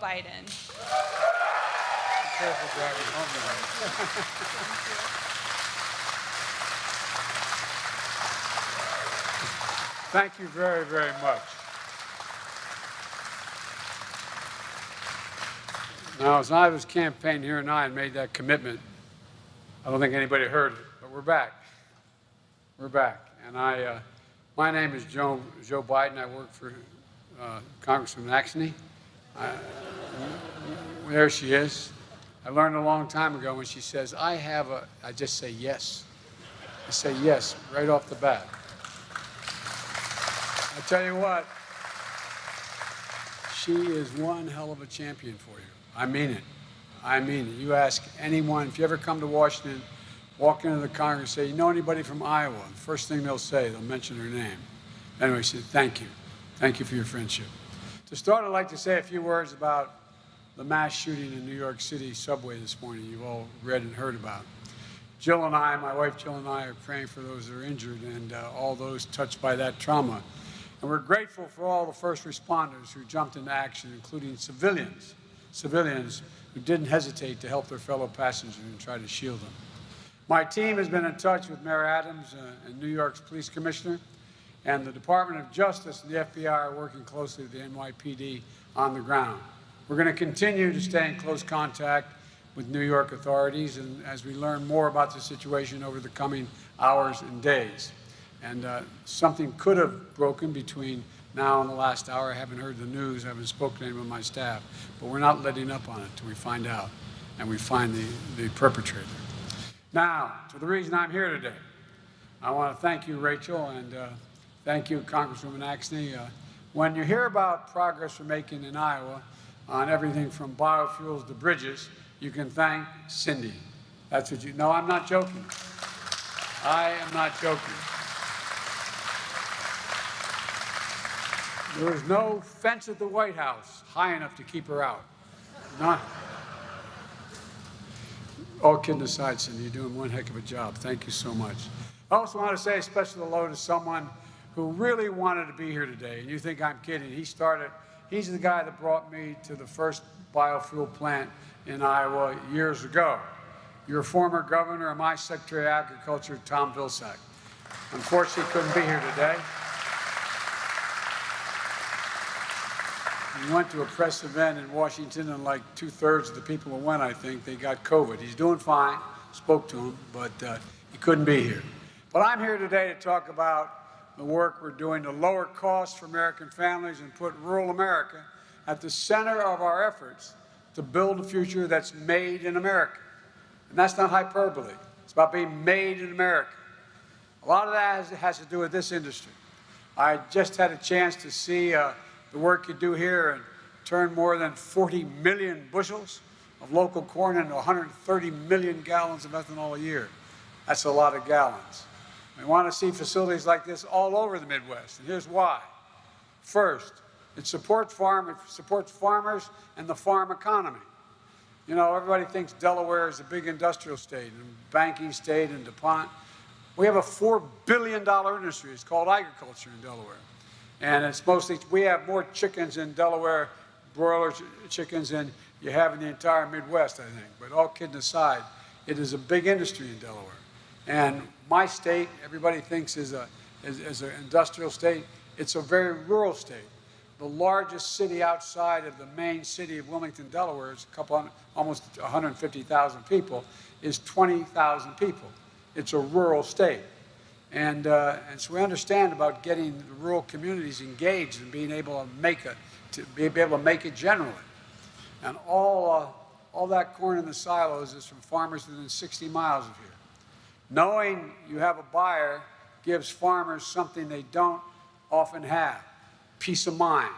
Biden. Careful driving home tonight. Thank you very, very much. Now, as I was campaigning here and I made that commitment, I don't think anybody heard it, but we're back. We're back. And my name is Joe Biden. I work for Congresswoman Axne. There she is. I learned a long time ago when she says, I just say yes. I say yes right off the bat. I tell you what, she is one hell of a champion for you. I mean it. I mean it. You ask anyone, if you ever come to Washington, walk into the Congress, say, you know anybody from Iowa? The first thing they'll say, they'll mention her name. Anyway, she said, thank you. Thank you for your friendship. To start, I'd like to say a few words about the mass shooting in New York City subway this morning you've all read and heard about. Jill and I, my wife Jill and I, are praying for those that are injured and all those touched by that trauma. And we're grateful for all the first responders who jumped into action, including civilians who didn't hesitate to help their fellow passengers and try to shield them. My team has been in touch with Mayor Adams and New York's police commissioner, and the Department of Justice and the FBI are working closely with the NYPD on the ground. We're going to continue to stay in close contact with New York authorities and as we learn more about the situation over the coming hours and days. And something could have broken between now and the last hour. I haven't heard the news. I haven't spoken to anyone on my staff. But we're not letting up on it until we find out and we find the perpetrator. Now, to the reason I'm here today, I want to thank you, Rachel, and thank you, Congresswoman Axne. When you hear about progress we're making in Iowa on everything from biofuels to bridges, you can thank Cindy. That's what you... No, I'm not joking. I am not joking. There was no fence at the White House high enough to keep her out. None. All kidding aside, Cindy, you're doing one heck of a job. Thank you so much. I also want to say a special hello to someone who really wanted to be here today. And you think I'm kidding. He's the guy that brought me to the first biofuel plant in Iowa years ago. Your former governor and my Secretary of Agriculture, Tom Vilsack. Unfortunately, couldn't be here today. He went to a press event in Washington, and like 2/3 of the people who went, I think, they got COVID. He's doing fine, spoke to him, but he couldn't be here. But I'm here today to talk about the work we're doing to lower costs for American families and put rural America at the center of our efforts to build a future that's made in America. And that's not hyperbole. It's about being made in America. A lot of that has to do with this industry. I just had a chance to see the work you do here and turn more than 40 million bushels of local corn into 130 million gallons of ethanol a year. That's a lot of gallons. We want to see facilities like this all over the Midwest, and here's why. First, it supports farmers and the farm economy. You know, everybody thinks Delaware is a big industrial state and banking state and DuPont. We have a $4 billion industry. It's called agriculture in Delaware. And it's mostly, we have more chickens in Delaware, broiler chickens, than you have in the entire Midwest, I think. But all kidding aside, it is a big industry in Delaware. And my state, everybody thinks is an industrial state. It's a very rural state. The largest city outside of the main city of Wilmington, Delaware, is almost 150,000 people, is 20,000 people. It's a rural state. And so we understand about getting the rural communities engaged and being able to make it generally. And all that corn in the silos is from farmers within 60 miles of here. Knowing you have a buyer gives farmers something they don't often have: peace of mind,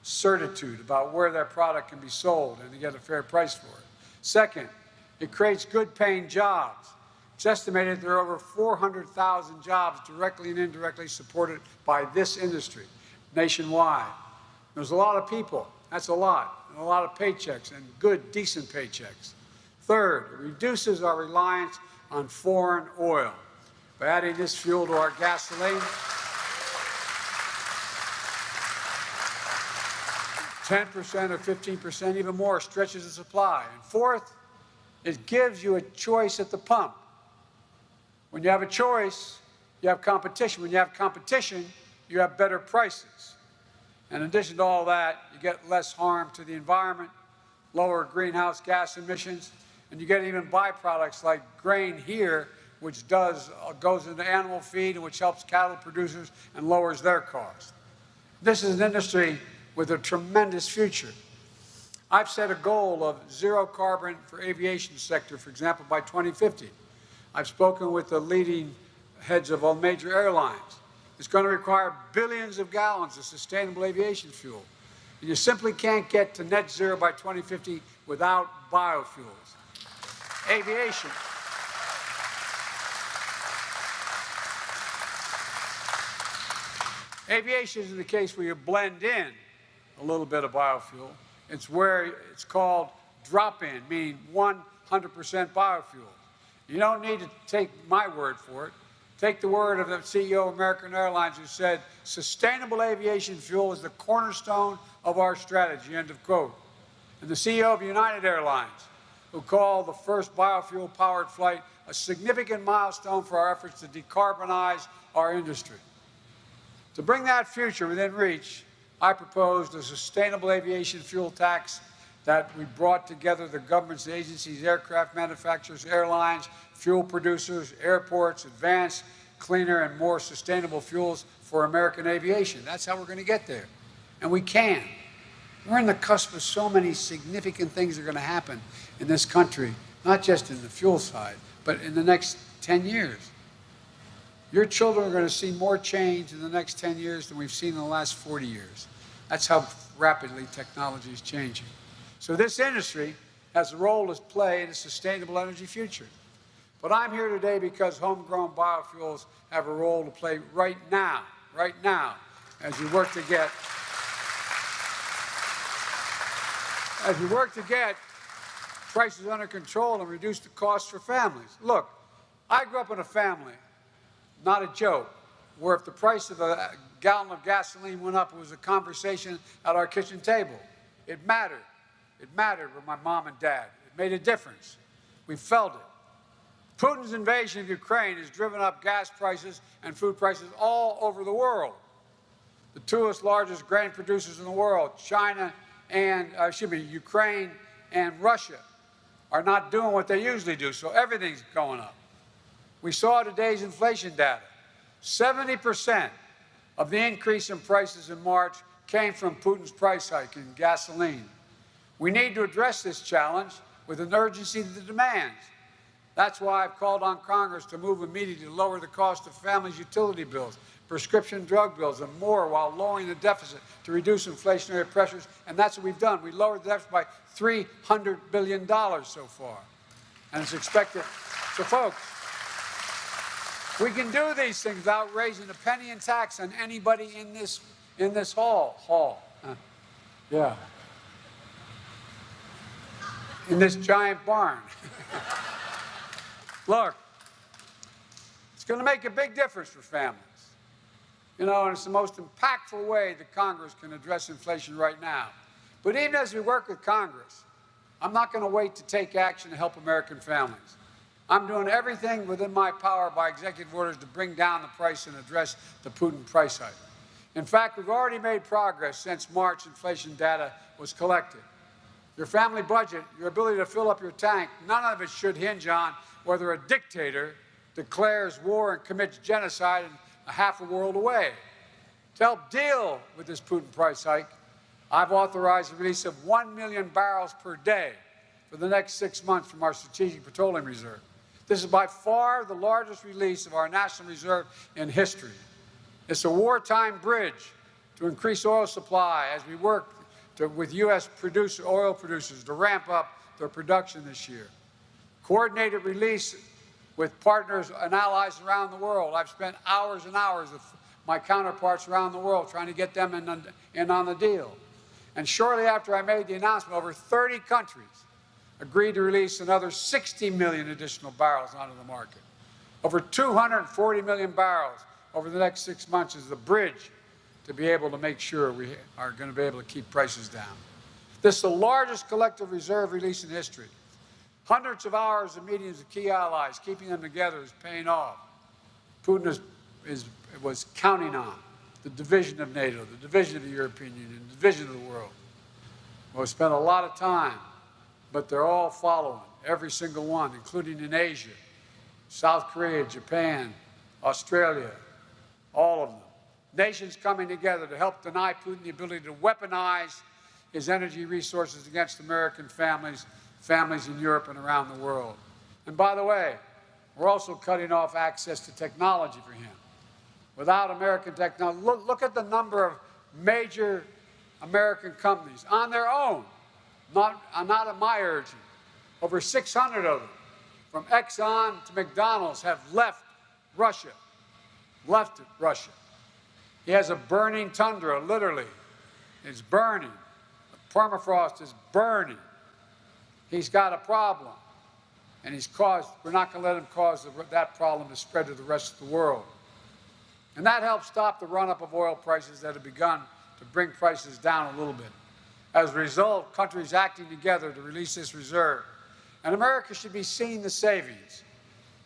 certitude about where their product can be sold and to get a fair price for it. Second, it creates good-paying jobs. It's estimated there are over 400,000 jobs directly and indirectly supported by this industry nationwide. There's a lot of people. That's a lot. And a lot of paychecks, and good, decent paychecks. Third, it reduces our reliance on foreign oil. By adding this fuel to our gasoline, 10% or 15%, even more, stretches the supply. And fourth, it gives you a choice at the pump. When you have a choice, you have competition. When you have competition, you have better prices. And in addition to all that, you get less harm to the environment, lower greenhouse gas emissions, and you get even byproducts like grain here, which goes into animal feed and which helps cattle producers and lowers their cost. This is an industry with a tremendous future. I've set a goal of zero carbon for aviation sector, for example, by 2050. I've spoken with the leading heads of all major airlines. It's going to require billions of gallons of sustainable aviation fuel. And you simply can't get to net zero by 2050 without biofuels. Aviation. Aviation is the case where you blend in a little bit of biofuel. It's where it's called drop-in, meaning 100% biofuel. You don't need to take my word for it. Take the word of the CEO of American Airlines, who said, sustainable aviation fuel is the cornerstone of our strategy, end of quote. And the CEO of United Airlines, who called the first biofuel-powered flight a significant milestone for our efforts to decarbonize our industry. To bring that future within reach, I proposed a sustainable aviation fuel tax that we brought together the governments, agencies, aircraft manufacturers, airlines, fuel producers, airports, advanced, cleaner, and more sustainable fuels for American aviation. That's how we're going to get there. And we can. We're in the cusp of so many significant things that are going to happen in this country, not just in the fuel side, but in the next 10 years. Your children are going to see more change in the next 10 years than we've seen in the last 40 years. That's how rapidly technology is changing. So this industry has a role to play in a sustainable energy future. But I'm here today because homegrown biofuels have a role to play right now, as we work to get prices under control and reduce the costs for families. Look, I grew up in a family, not a joke, where if the price of a gallon of gasoline went up, it was a conversation at our kitchen table. It mattered. It mattered with my mom and dad. It made a difference. We felt it. Putin's invasion of Ukraine has driven up gas prices and food prices all over the world. The two largest grain producers in the world, Ukraine and Russia, are not doing what they usually do, so everything's going up. We saw today's inflation data. 70% of the increase in prices in March came from Putin's price hike in gasoline. We need to address this challenge with an urgency that demands. That's why I've called on Congress to move immediately to lower the cost of families' utility bills, prescription drug bills, and more, while lowering the deficit to reduce inflationary pressures. And that's what we've done. We lowered the deficit by $300 billion so far. And it's expected. So, folks, we can do these things without raising a penny in tax on anybody in this hall. Yeah. In this giant barn. Look, it's going to make a big difference for families. You know, and it's the most impactful way that Congress can address inflation right now. But even as we work with Congress, I'm not going to wait to take action to help American families. I'm doing everything within my power by executive orders to bring down the price and address the Putin price hike. In fact, we've already made progress since March inflation data was collected. Your family budget, your ability to fill up your tank, none of it should hinge on whether a dictator declares war and commits genocide in half a world away. To help deal with this Putin price hike, I've authorized the release of 1 million barrels per day for the next 6 months from our Strategic Petroleum Reserve. This is by far the largest release of our national reserve in history. It's a wartime bridge to increase oil supply as we work with U.S. oil producers to ramp up their production this year. Coordinated release with partners and allies around the world. I've spent hours and hours with my counterparts around the world trying to get them in on the deal. And shortly after I made the announcement, over 30 countries agreed to release another 60 million additional barrels onto the market. Over 240 million barrels over the next 6 months is the bridge to be able to make sure we are going to be able to keep prices down. This is the largest collective reserve release in history. Hundreds of hours of meetings with key allies, keeping them together, is paying off. Putin was counting on the division of NATO, the division of the European Union, the division of the world. Well, we spent a lot of time, but they're all following, every single one, including in Asia, South Korea, Japan, Australia, all of them. Nations coming together to help deny Putin the ability to weaponize his energy resources against American families in Europe and around the world. And by the way, we're also cutting off access to technology for him. Without American technology, look at the number of major American companies on their own, not at my urging. Over 600 of them, from Exxon to McDonald's, have left Russia. He has a burning tundra, literally. It's burning. The permafrost is burning. He's got a problem. And we're not going to let him cause that problem to spread to the rest of the world. And that helps stop the run-up of oil prices that have begun to bring prices down a little bit. As a result, countries acting together to release this reserve. And America should be seeing the savings.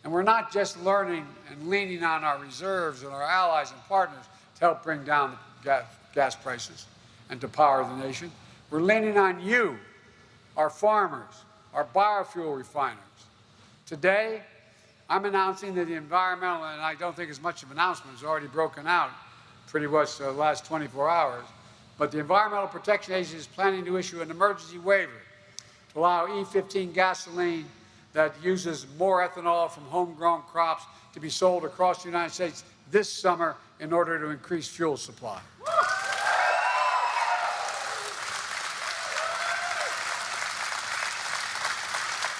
And we're not just learning and leaning on our reserves and our allies and partners to help bring down the gas prices and to power the nation. We're leaning on you, our farmers, our biofuel refiners. Today, I'm announcing that the environmental, and I don't think it's much of an announcement, it's already broken out pretty much the last 24 hours, but the Environmental Protection Agency is planning to issue an emergency waiver to allow E15 gasoline that uses more ethanol from homegrown crops to be sold across the United States this summer in order to increase fuel supply.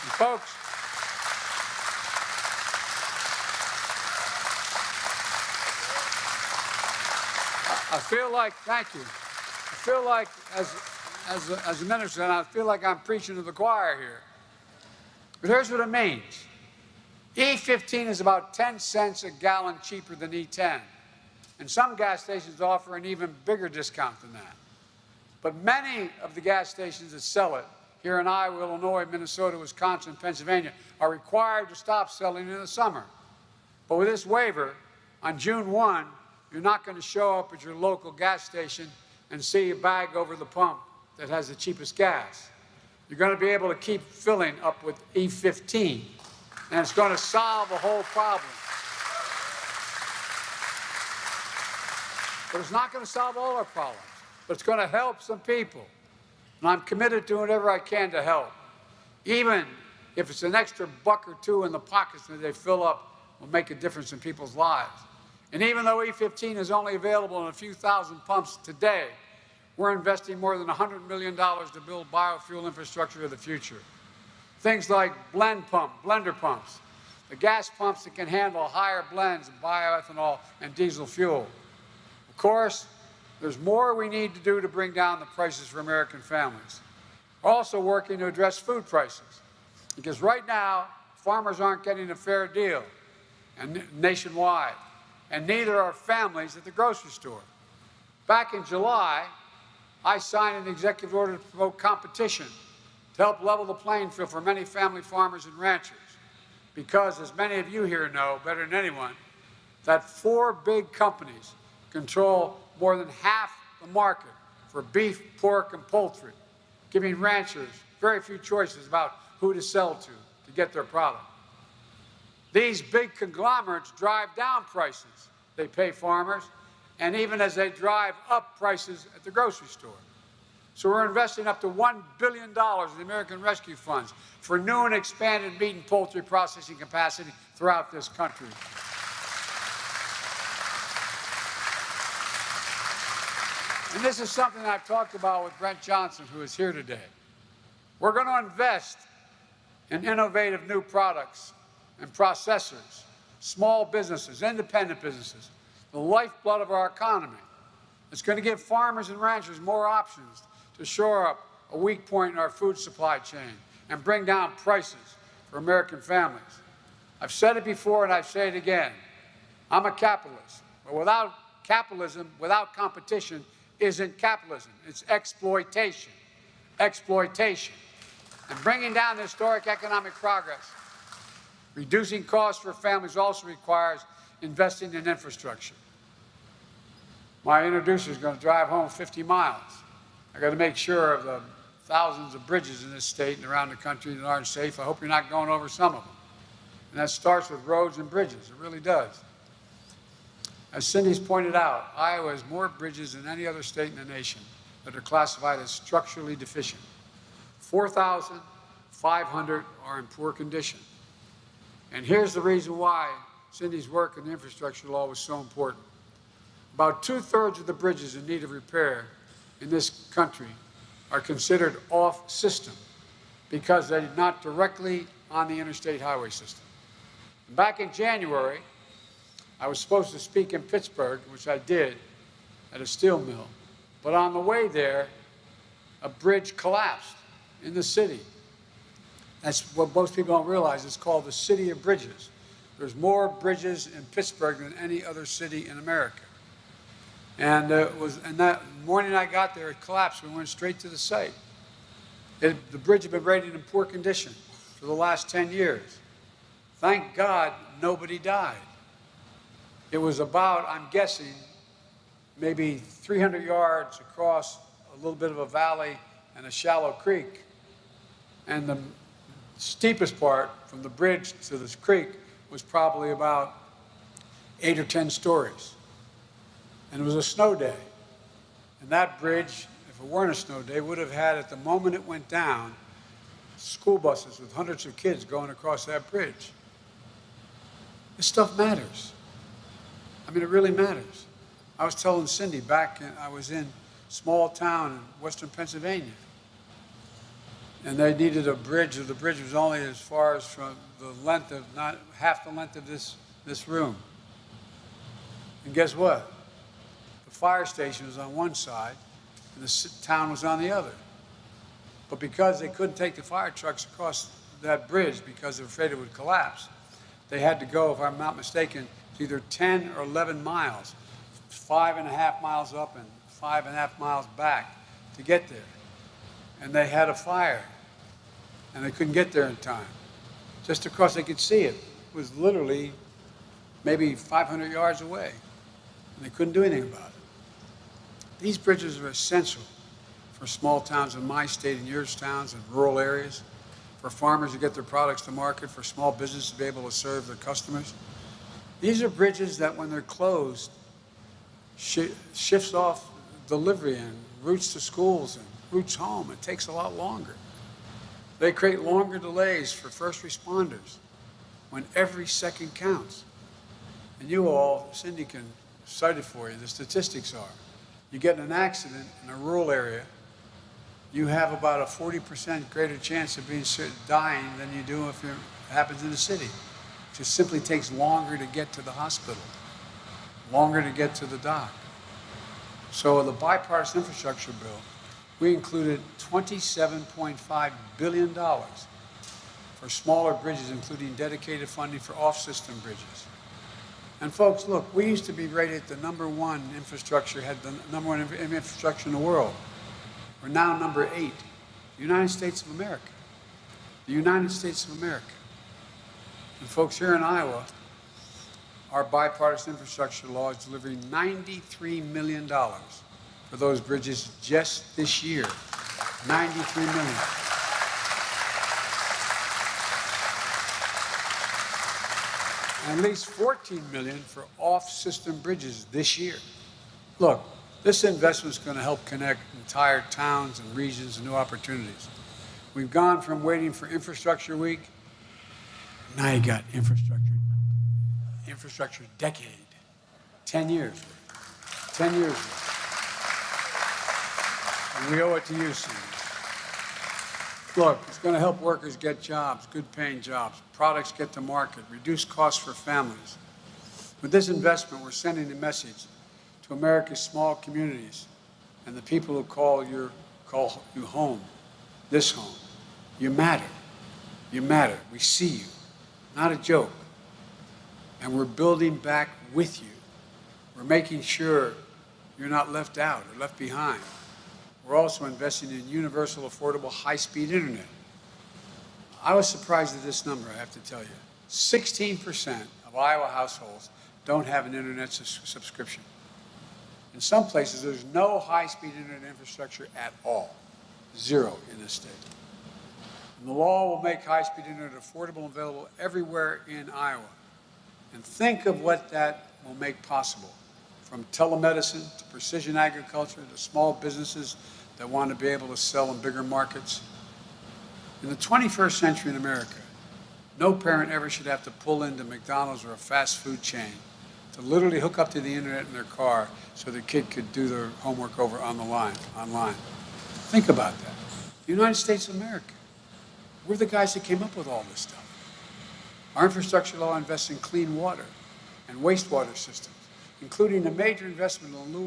And folks, I feel like, thank you. I feel like, as a minister, and I feel like I'm preaching to the choir here. But here's what it means. E15 is about 10 cents a gallon cheaper than E10. And some gas stations offer an even bigger discount than that. But many of the gas stations that sell it here in Iowa, Illinois, Minnesota, Wisconsin, Pennsylvania are required to stop selling in the summer. But with this waiver, on June 1, you're not going to show up at your local gas station and see a bag over the pump that has the cheapest gas. You're going to be able to keep filling up with E15, and it's going to solve the whole problem. But it's not going to solve all our problems, but it's going to help some people. And I'm committed to whatever I can to help. Even if it's an extra buck or two in the pockets that they fill up, will make a difference in people's lives. And even though E15 is only available in a few thousand pumps today, we're investing more than $100 million to build biofuel infrastructure of the future. Things like blender pumps, the gas pumps that can handle higher blends of bioethanol and diesel fuel. Of course, there's more we need to do to bring down the prices for American families. We're also working to address food prices, because right now, farmers aren't getting a fair deal and nationwide, and neither are families at the grocery store. Back in July, I signed an executive order to promote competition to help level the playing field for many family farmers and ranchers. Because, as many of you here know better than anyone, that 4 big companies control more than half the market for beef, pork, and poultry, giving ranchers very few choices about who to sell to get their product. These big conglomerates drive down prices they pay farmers, and even as they drive up prices at the grocery store. So we're investing up to $1 billion in the American Rescue Funds for new and expanded meat and poultry processing capacity throughout this country. And this is something I've talked about with Brent Johnson, who is here today. We're going to invest in innovative new products and processors, small businesses, independent businesses, the lifeblood of our economy. It's going to give farmers and ranchers more options to shore up a weak point in our food supply chain and bring down prices for American families. I've said it before and I say it again. I'm a capitalist, but without Capitalism without competition isn't capitalism. It's exploitation. Exploitation. And bringing down historic economic progress, reducing costs for families also requires investing in infrastructure. My introducer is going to drive home 50 miles. I got to make sure of the thousands of bridges in this state and around the country that aren't safe. I hope you're not going over some of them. And that starts with roads and bridges. It really does. As Cindy's pointed out, Iowa has more bridges than any other state in the nation that are classified as structurally deficient. 4,500 are in poor condition. And here's the reason why Cindy's work in the infrastructure law was so important. About 2/3 of the bridges in need of repair in this country are considered off-system because they're not directly on the interstate highway system. Back in January, I was supposed to speak in Pittsburgh, which I did, at a steel mill. But on the way there, a bridge collapsed in the city. That's what most people don't realize. It's called the City of Bridges. There's more bridges in Pittsburgh than any other city in America. And that morning I got there, it collapsed. We went straight to the site. The bridge had been rated in poor condition for the last 10 years. Thank God nobody died. It was about, I'm guessing, maybe 300 yards across a little bit of a valley and a shallow creek. And the steepest part from the bridge to this creek was probably about 8 or 10 stories. And it was a snow day. And that bridge, if it weren't a snow day, would have had, at the moment it went down, school buses with hundreds of kids going across that bridge. This stuff matters. I mean, it really matters. I was telling Cindy I was in a small town in western Pennsylvania. And they needed a bridge. The bridge was only as far as from the length of, not half the length of this room. And guess what? The fire station was on one side and the town was on the other. But because they couldn't take the fire trucks across that bridge because they were afraid it would collapse, they had to go, if I'm not mistaken, either 10 or 11 miles, 5.5 miles up and 5.5 miles back to get there. And they had a fire, and they couldn't get there in time. Just because they could see it. It was literally maybe 500 yards away, and they couldn't do anything about it. These bridges are essential for small towns in my state and yours towns and rural areas, for farmers to get their products to market, for small businesses to be able to serve their customers. These are bridges that, when they're closed, shifts off delivery and routes to schools and routes home. It takes a lot longer. They create longer delays for first responders when every second counts. And you all, Cindy can cite it for you, the statistics are, you get in an accident in a rural area, you have about a 40% greater chance of dying than you do if it happens in the city. It just simply takes longer to get to the hospital, longer to get to the dock. So in the bipartisan infrastructure bill, we included $27.5 billion for smaller bridges, including dedicated funding for off-system bridges. And folks, look, we used to be rated the #1 infrastructure, had the #1 infrastructure in the world. We're now number 8, the United States of America. The United States of America. And folks, here in Iowa, our bipartisan infrastructure law is delivering $93 million for those bridges just this year. $93 million. And at least $14 million for off-system bridges this year. Look, this investment is going to help connect entire towns and regions and new opportunities. We've gone from waiting for Infrastructure Week, now you got infrastructure decade, 10 years. 10 years. And we owe it to you, Cindy. Look, it's going to help workers get jobs, good paying jobs, products get to market, reduce costs for families. With this investment, we're sending a message to America's small communities and the people who call you home, this home. You matter. You matter. We see you. Not a joke. And we're building back with you. We're making sure you're not left out or left behind. We're also investing in universal, affordable, high-speed internet. I was surprised at this number, I have to tell you. 16% of Iowa households don't have an internet subscription. In some places, there's no high-speed internet infrastructure at all. Zero in this state. And the law will make high-speed internet affordable and available everywhere in Iowa. And think of what that will make possible, from telemedicine to precision agriculture to small businesses that want to be able to sell in bigger markets. In the 21st century in America, no parent ever should have to pull into McDonald's or a fast food chain to literally hook up to the internet in their car so their kid could do their homework over online. Think about that. The United States of America. We're the guys that came up with all this stuff. Our infrastructure law invests in clean water and wastewater systems, including a major investment in the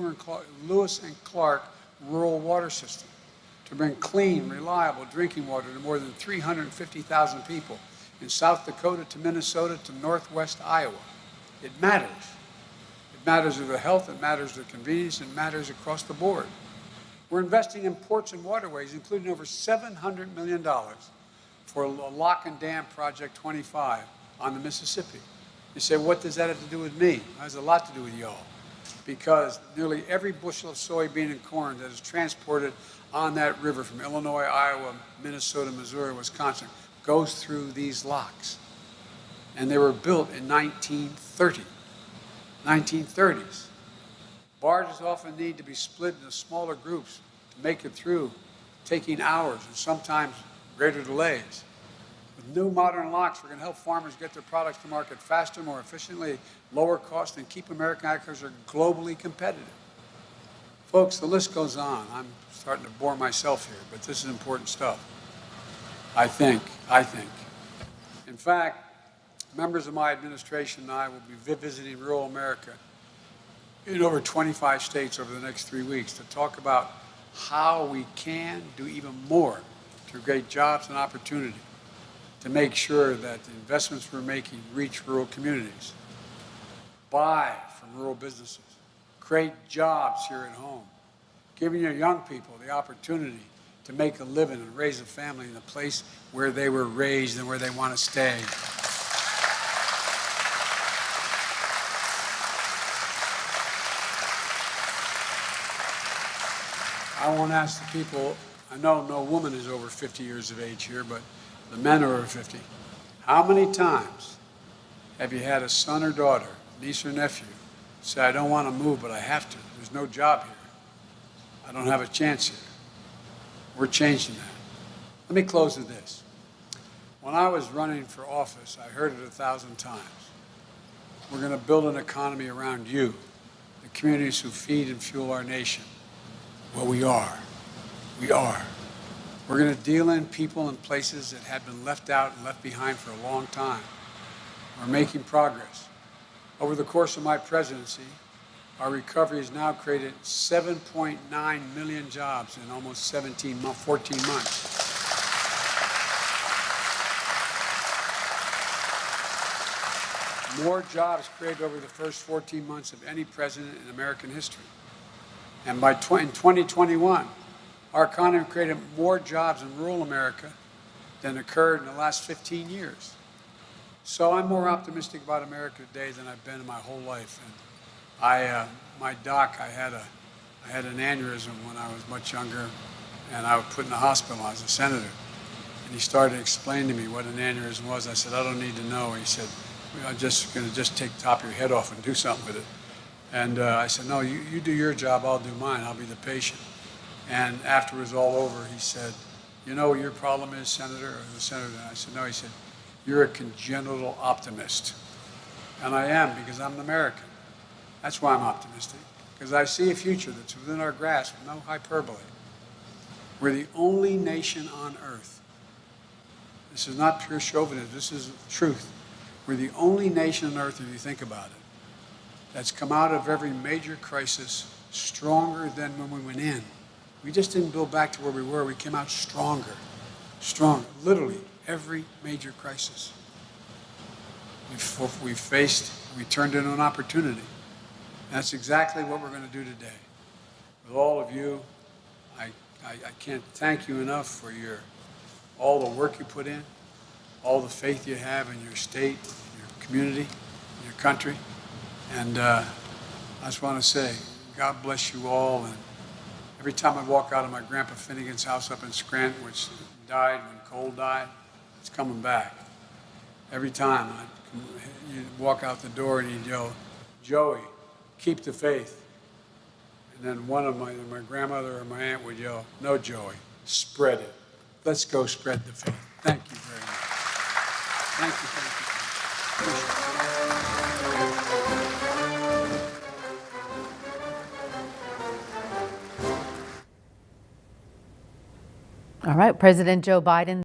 Lewis and Clark rural water system to bring clean, reliable drinking water to more than 350,000 people in South Dakota to Minnesota to northwest Iowa. It matters. It matters to the health, it matters to convenience, it matters across the board. We're investing in ports and waterways, including over $700 million for a lock and dam project 25 on the Mississippi. You say, what does that have to do with me? It has a lot to do with y'all. Because nearly every bushel of soybean and corn that is transported on that river from Illinois, Iowa, Minnesota, Missouri, Wisconsin, goes through these locks. And they were built in 1930s. Barges often need to be split into smaller groups to make it through, taking hours and sometimes greater delays. With new modern locks, we're going to help farmers get their products to market faster, more efficiently, lower cost, and keep American agriculture globally competitive. Folks, the list goes on. I'm starting to bore myself here, but this is important stuff. I think. In fact, members of my administration and I will be visiting rural America in over 25 states over the next 3 weeks to talk about how we can do even more to create jobs and opportunity, to make sure that the investments we're making reach rural communities, buy from rural businesses, create jobs here at home, giving your young people the opportunity to make a living and raise a family in the place where they were raised and where they want to stay. I won't ask the people, I know no woman is over 50 years of age here, but the men are over 50. How many times have you had a son or daughter, niece or nephew, say, I don't want to move, but I have to. There's no job here. I don't have a chance here. We're changing that. Let me close with this. When I was running for office, I heard it 1,000 times. We're going to build an economy around you, the communities who feed and fuel our nation. Well, we are. We are. We're going to deal in people and places that had been left out and left behind for a long time. We're making progress. Over the course of my presidency, our recovery has now created 7.9 million jobs in almost 14 months. More jobs created over the first 14 months of any president in American history. And in 2021, our economy created more jobs in rural America than occurred in the last 15 years. So I'm more optimistic about America today than I've been in my whole life. And my doc, I had an aneurysm when I was much younger, and I was put in the hospital. I was a senator. And he started explaining to me what an aneurysm was. I said, I don't need to know. He said, I'm just going to take the top of your head off and do something with it. And I said, no, you do your job, I'll do mine. I'll be the patient. And after it was all over, he said, you know what your problem is, Senator? Or the senator? And I said, no. He said, you're a congenital optimist. And I am, because I'm an American. That's why I'm optimistic, because I see a future that's within our grasp, no hyperbole. We're the only nation on earth. This is not pure chauvinism, this is truth. We're the only nation on earth, if you think about it, that's come out of every major crisis stronger than when we went in. We just didn't build back to where we were, we came out stronger. Stronger, literally, every major crisis. We turned into an opportunity. That's exactly what we're going to do today. With all of you, I can't thank you enough for all the work you put in, all the faith you have in your state, your community, your country. And I just want to say, God bless you all. And every time I walk out of my Grandpa Finnegan's house up in Scranton, which died when Cole died, it's coming back. Every time you'd walk out the door and he'd yell, Joey, keep the faith. And then one of my grandmother or my aunt would yell, no, Joey, spread it. Let's go spread the faith. Thank you very much. Thank you, thank you. All right, President Joe Biden.